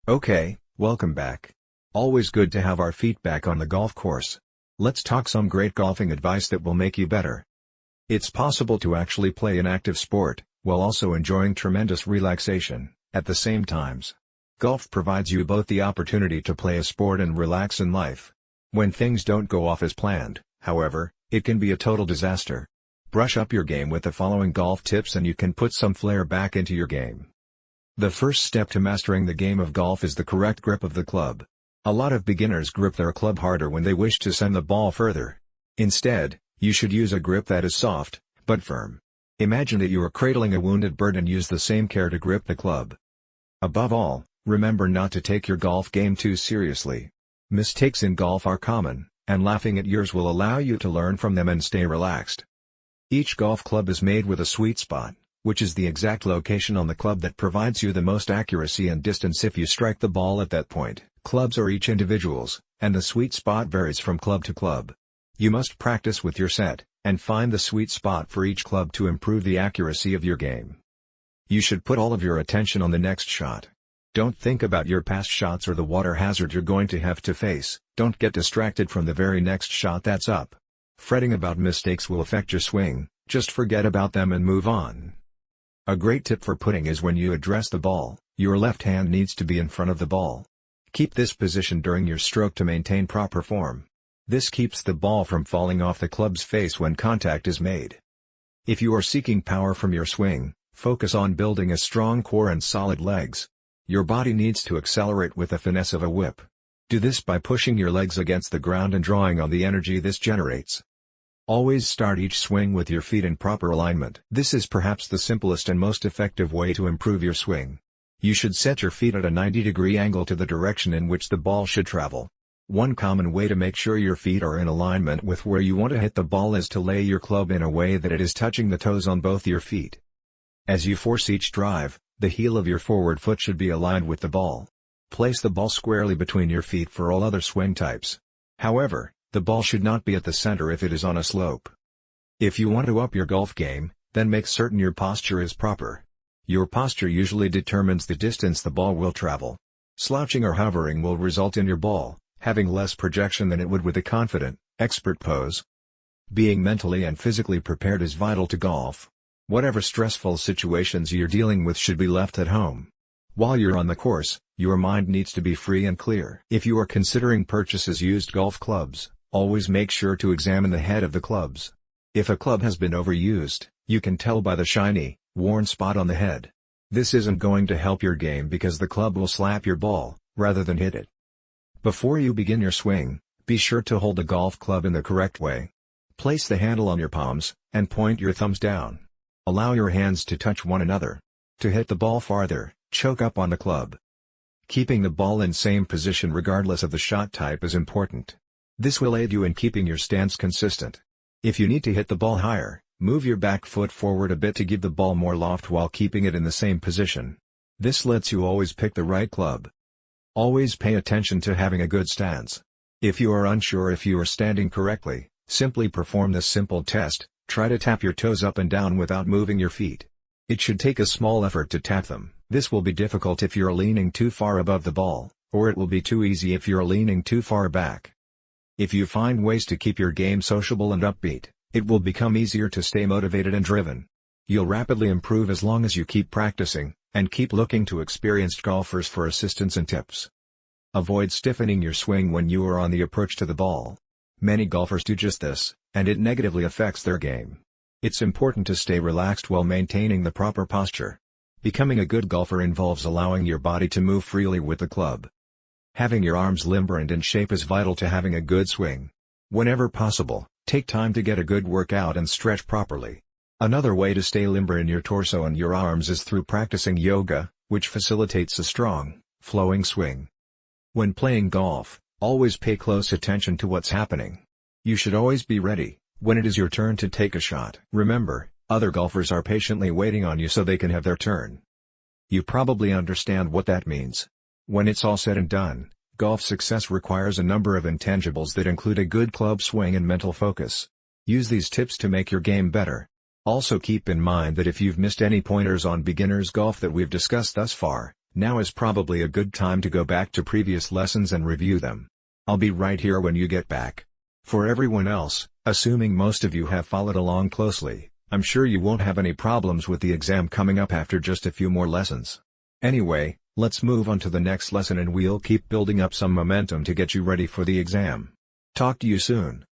Okay, welcome back. Always good to have our feet back on the golf course. Let's talk some great golfing advice that will make you better. It's possible to actually play an active sport, while also enjoying tremendous relaxation, at the same times. Golf provides you both the opportunity to play a sport and relax in life. When things don't go off as planned, however, it can be a total disaster. Brush up your game with the following golf tips and you can put some flair back into your game. The first step to mastering the game of golf is the correct grip of the club. A lot of beginners grip their club harder when they wish to send the ball further. Instead, you should use a grip that is soft, but firm. Imagine that you are cradling a wounded bird and use the same care to grip the club. Above all, remember not to take your golf game too seriously. Mistakes in golf are common, and laughing at yours will allow you to learn from them and stay relaxed. Each golf club is made with a sweet spot, which is the exact location on the club that provides you the most accuracy and distance if you strike the ball at that point. Clubs are each individuals, and the sweet spot varies from club to club. You must practice with your set, and find the sweet spot for each club to improve the accuracy of your game. You should put all of your attention on the next shot. Don't think about your past shots or the water hazard you're going to have to face. Don't get distracted from the very next shot that's up. Fretting about mistakes will affect your swing. Just forget about them and move on. A great tip for putting is when you address the ball, your left hand needs to be in front of the ball. Keep this position during your stroke to maintain proper form. This keeps the ball from falling off the club's face when contact is made. If you are seeking power from your swing, focus on building a strong core and solid legs. Your body needs to accelerate with the finesse of a whip. Do this by pushing your legs against the ground and drawing on the energy this generates. Always start each swing with your feet in proper alignment. This is perhaps the simplest and most effective way to improve your swing. You should set your feet at a 90-degree angle to the direction in which the ball should travel. One common way to make sure your feet are in alignment with where you want to hit the ball is to lay your club in a way that it is touching the toes on both your feet. As you force each drive, the heel of your forward foot should be aligned with the ball. Place the ball squarely between your feet for all other swing types. However, the ball should not be at the center if it is on a slope. If you want to up your golf game, then make certain your posture is proper. Your posture usually determines the distance the ball will travel. Slouching or hovering will result in your ball having less projection than it would with a confident, expert pose. Being mentally and physically prepared is vital to golf. Whatever stressful situations you're dealing with should be left at home. While you're on the course, your mind needs to be free and clear. If you are considering purchases used golf clubs, always make sure to examine the head of the clubs. If a club has been overused, you can tell by the shiny, worn spot on the head. This isn't going to help your game because the club will slap your ball, rather than hit it. Before you begin your swing, be sure to hold the golf club in the correct way. Place the handle on your palms, and point your thumbs down. Allow your hands to touch one another. To hit the ball farther, choke up on the club. Keeping the ball in same position regardless of the shot type is important. This will aid you in keeping your stance consistent. If you need to hit the ball higher, move your back foot forward a bit to give the ball more loft while keeping it in the same position. This lets you always pick the right club. Always pay attention to having a good stance. If you are unsure if you are standing correctly, simply perform this simple test. Try to tap your toes up and down without moving your feet. It should take a small effort to tap them. This will be difficult if you're leaning too far above the ball, or it will be too easy if you're leaning too far back. If you find ways to keep your game sociable and upbeat, it will become easier to stay motivated and driven. You'll rapidly improve as long as you keep practicing, and keep looking to experienced golfers for assistance and tips. Avoid stiffening your swing when you are on the approach to the ball. Many golfers do just this, and it negatively affects their game. It's important to stay relaxed while maintaining the proper posture. Becoming a good golfer involves allowing your body to move freely with the club. Having your arms limber and in shape is vital to having a good swing. Whenever possible, take time to get a good workout and stretch properly. Another way to stay limber in your torso and your arms is through practicing yoga, which facilitates a strong, flowing swing. When playing golf, always pay close attention to what's happening. You should always be ready when it is your turn to take a shot. Remember, other golfers are patiently waiting on you so they can have their turn. You probably understand what that means. When it's all said and done, golf success requires a number of intangibles that include a good club swing and mental focus. Use these tips to make your game better. Also keep in mind that if you've missed any pointers on beginner's golf that we've discussed thus far, Now is probably a good time to go back to previous lessons and review them. I'll be right here when you get back. For everyone else, assuming most of you have followed along closely, I'm sure you won't have any problems with the exam coming up after just a few more lessons. Anyway, let's move on to the next lesson and we'll keep building up some momentum to get you ready for the exam. Talk to you soon.